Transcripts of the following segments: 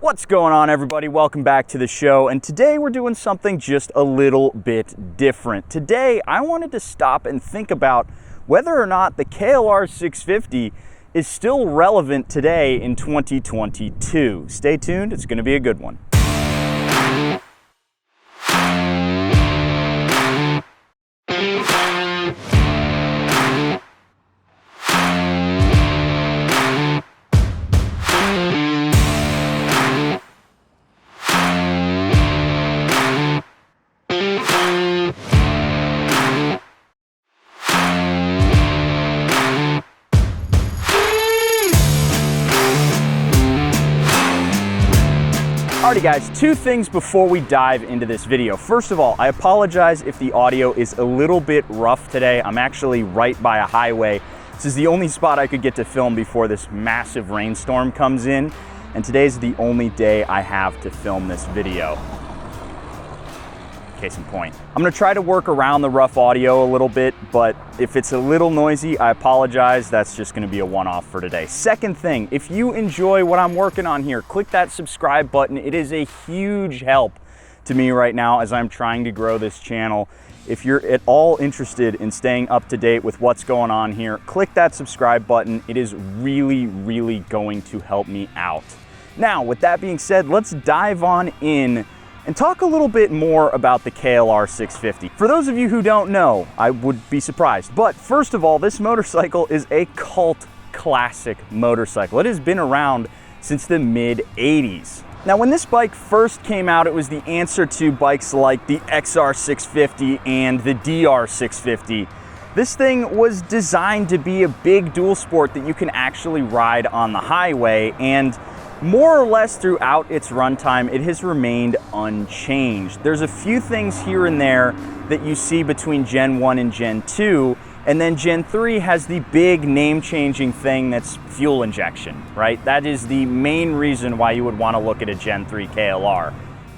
What's going on, everybody? Welcome back to the show, and today we're doing something just a little bit different. Today I wanted to stop and think about whether or not the KLR650 is still relevant today in 2022. Stay tuned, it's going to be a good one. Alrighty guys, two things before we dive into this video. First of all, I apologize if the audio is a little bit rough today. I'm actually right by a highway. This is the only spot I could get to film before this massive rainstorm comes in, and today's the only day I have to film this video. Case in point. I'm gonna try to work around the rough audio a little bit, but if it's a little noisy, I apologize. That's just gonna be a one-off for today. Second thing, if you enjoy what I'm working on here, click that subscribe button. It is a huge help to me right now as I'm trying to grow this channel. If you're at all interested in staying up to date with what's going on here, click that subscribe button. It is really going to help me out. Now, with that being said, let's dive on in and talk a little bit more about the KLR650. For those of you who don't know, I would be surprised. But first of all, this motorcycle is a cult classic motorcycle. It has been around since the mid-80s. Now, when this bike first came out, it was the answer to bikes like the XR650 and the DR650. This thing was designed to be a big dual sport that you can actually ride on the highway, and more or less throughout its runtime, it has remained unchanged. There's a few things here and there that you see between Gen 1 and Gen 2, and then Gen 3 has the big name-changing thing that's fuel injection, right? That is the main reason why you would want to look at a Gen 3 KLR.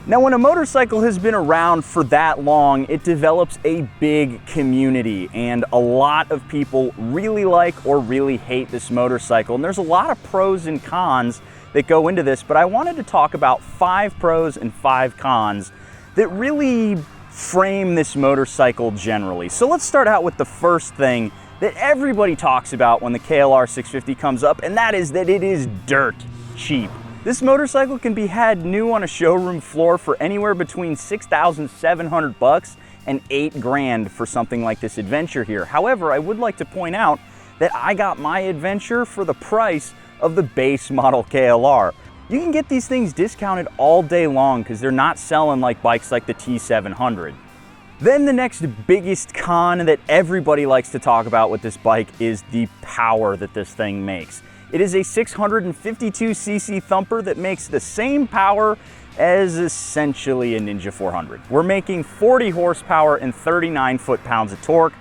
Now, when a motorcycle has been around for that long, it develops a big community, and a lot of people really like or really hate this motorcycle, and there's a lot of pros and cons that go into this, but I wanted to talk about 5 pros and 5 cons that really frame this motorcycle generally. So let's start out with the first thing that everybody talks about when the KLR650 comes up, and that is that it is dirt cheap. This motorcycle can be had new on a showroom floor for anywhere between $6,700 and $8 grand for something like this adventure here. However, I would like to point out that I got my adventure for the price of the base model KLR. You can get these things discounted all day long because they're not selling like bikes like the T700. Then the next biggest con that everybody likes to talk about with this bike is the power that this thing makes. It is a 652cc thumper that makes the same power as essentially a Ninja 400. We're making 40 horsepower and 39 foot-pounds of torque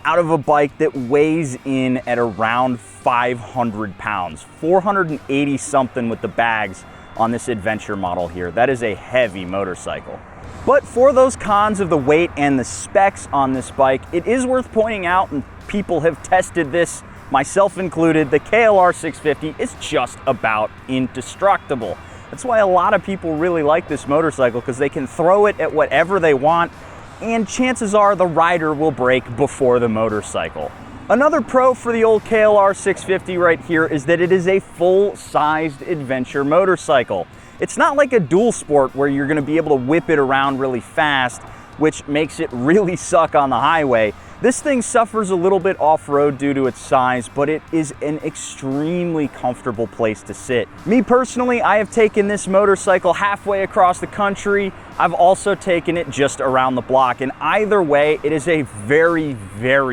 out of a bike that weighs in at around 500 pounds, 480 something with the bags on this adventure model here. That is a heavy motorcycle. But for those cons of the weight and the specs on this bike, it is worth pointing out, and people have tested this, myself included, the KLR650 is just about indestructible. That's why a lot of people really like this motorcycle, because they can throw it at whatever they want, and chances are the rider will break before the motorcycle. Another pro for the old KLR650 right here is that it is a full-sized adventure motorcycle. It's not like a dual sport where you're going to be able to whip it around really fast, which makes it really suck on the highway. This thing suffers a little bit off-road due to its size, but it is an extremely comfortable place to sit. Me personally, I have taken this motorcycle halfway across the country. I've also taken it just around the block, and either way, it is a very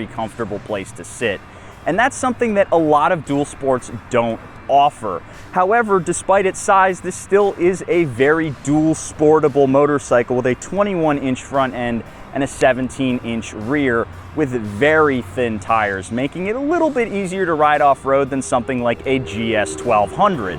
comfortable place to sit. And that's something that a lot of dual sports don't offer. However, despite its size, this still is a very dual sportable motorcycle with a 21-inch front end and a 17-inch rear with very thin tires, making it a little bit easier to ride off-road than something like a GS 1200.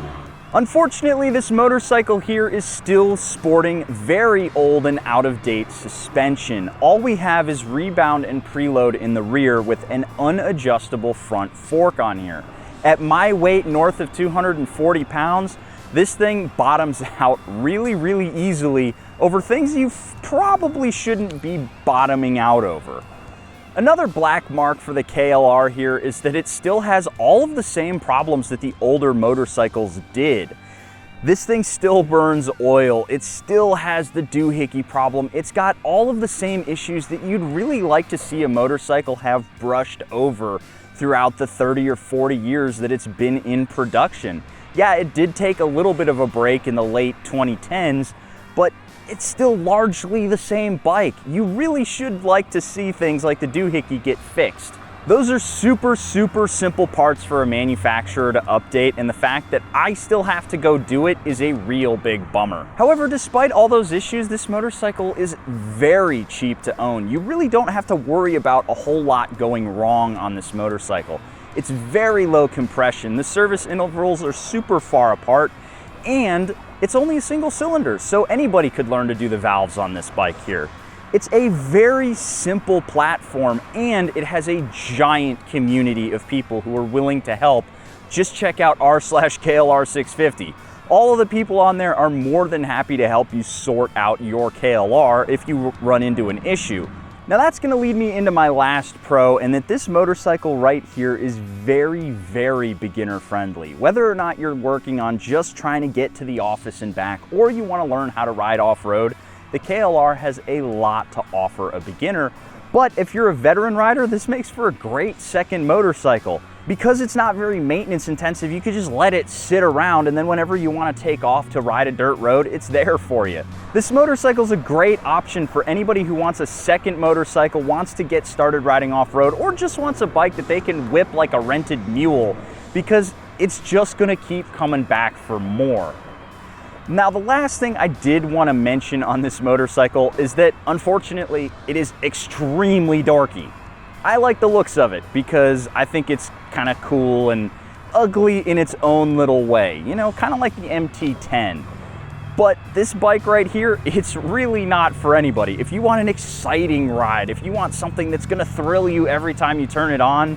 Unfortunately, this motorcycle here is still sporting very old and out-of-date suspension. All we have is rebound and preload in the rear with an unadjustable front fork on here. At my weight, north of 240 pounds, This thing bottoms out really, really easily over things you probably shouldn't be bottoming out over. Another black mark for the KLR here is that it still has all of the same problems that the older motorcycles did. This thing still burns oil, it still has the doohickey problem, it's got all of the same issues that you'd really like to see a motorcycle have brushed over throughout the 30 or 40 years that it's been in production. Yeah, it did take a little bit of a break in the late 2010s, but it's still largely the same bike. You really should like to see things like the doohickey get fixed. Those are super, super simple parts for a manufacturer to update, and the fact that I still have to go do it is a real big bummer. However, despite all those issues, this motorcycle is very cheap to own. You really don't have to worry about a whole lot going wrong on this motorcycle. It's very low compression, the service intervals are super far apart, and it's only a single cylinder, so anybody could learn to do the valves on this bike here. It's a very simple platform, and it has a giant community of people who are willing to help. Just check out r/KLR650. All of the people on there are more than happy to help you sort out your KLR if you run into an issue. Now that's going to lead me into my last pro, and that this motorcycle right here is very, very beginner friendly. Whether or not you're working on just trying to get to the office and back, or you want to learn how to ride off-road, the KLR has a lot to offer a beginner. But if you're a veteran rider, this makes for a great second motorcycle. Because it's not very maintenance intensive, you could just let it sit around, and then whenever you want to take off to ride a dirt road, it's there for you. This motorcycle is a great option for anybody who wants a second motorcycle, wants to get started riding off-road, or just wants a bike that they can whip like a rented mule, because it's just going to keep coming back for more. Now, the last thing I did want to mention on this motorcycle is that, unfortunately, it is extremely dorky. I like the looks of it because I think it's kind of cool and ugly in its own little way, you know, kind of like the MT-10. But this bike right here, it's really not for anybody. If you want an exciting ride, if you want something that's going to thrill you every time you turn it on,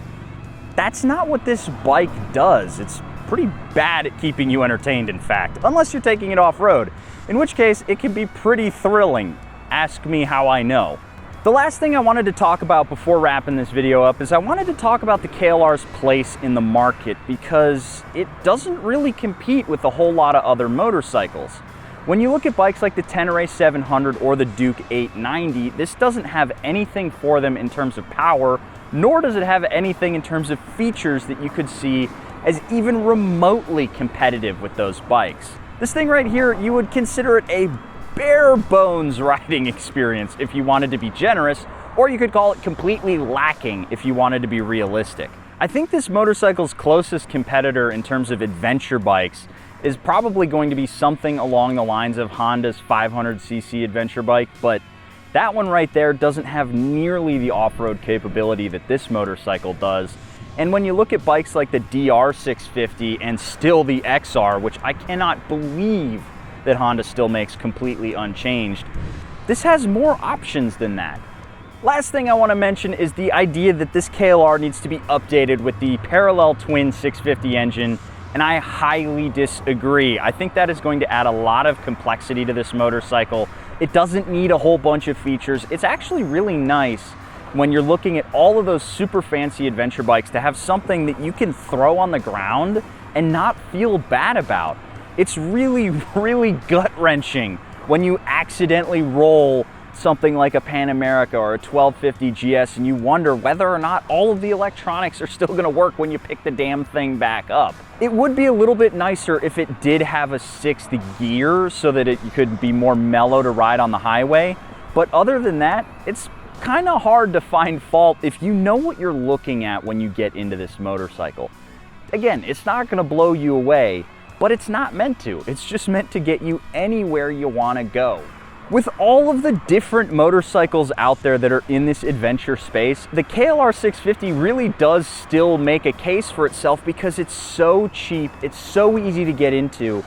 that's not what this bike does. It's pretty bad at keeping you entertained, in fact, unless you're taking it off-road, in which case it can be pretty thrilling. Ask me how I know. The last thing I wanted to talk about before wrapping this video up is I wanted to talk about the KLR's place in the market, because it doesn't really compete with a whole lot of other motorcycles. When you look at bikes like the Tenere 700 or the Duke 890, this doesn't have anything for them in terms of power, nor does it have anything in terms of features that you could see as even remotely competitive with those bikes. This thing right here, you would consider it a bare bones riding experience if you wanted to be generous, or you could call it completely lacking if you wanted to be realistic. I think this motorcycle's closest competitor in terms of adventure bikes is probably going to be something along the lines of Honda's 500cc adventure bike, but that one right there doesn't have nearly the off-road capability that this motorcycle does. And when you look at bikes like the DR650 and still the XR, which I cannot believe that Honda still makes completely unchanged, this has more options than that. Last thing I want to mention is the idea that this KLR needs to be updated with the parallel twin 650 engine, and I highly disagree. I think that is going to add a lot of complexity to this motorcycle. It doesn't need a whole bunch of features. It's actually really nice when you're looking at all of those super fancy adventure bikes to have something that you can throw on the ground and not feel bad about. It's really, really gut-wrenching when you accidentally roll something like a Pan America or a 1250 GS and you wonder whether or not all of the electronics are still gonna work when you pick the damn thing back up. It would be a little bit nicer if it did have a sixth gear so that it could be more mellow to ride on the highway, but other than that, it's kind of hard to find fault if you know what you're looking at when you get into this motorcycle. Again, it's not gonna blow you away, but it's not meant to. It's just meant to get you anywhere you want to go. With all of the different motorcycles out there that are in this adventure space, the KLR650 really does still make a case for itself because it's so cheap, it's so easy to get into,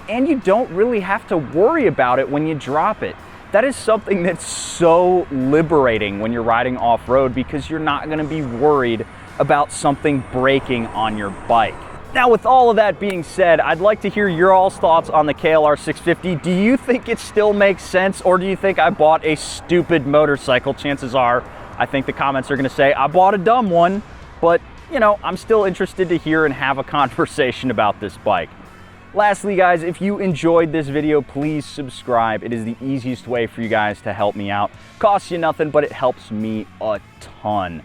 and you don't really have to worry about it when you drop it. That is something that's so liberating when you're riding off-road because you're not going to be worried about something breaking on your bike. Now, with all of that being said, I'd like to hear your all's thoughts on the KLR650. Do you think it still makes sense, or do you think I bought a stupid motorcycle? Chances are, I think the comments are gonna say, I bought a dumb one, but you know, I'm still interested to hear and have a conversation about this bike. Lastly, guys, if you enjoyed this video, please subscribe. It is the easiest way for you guys to help me out. Costs you nothing, but it helps me a ton.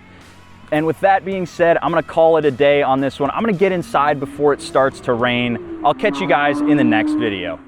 And with that being said, I'm gonna call it a day on this one. I'm gonna get inside before it starts to rain. I'll catch you guys in the next video.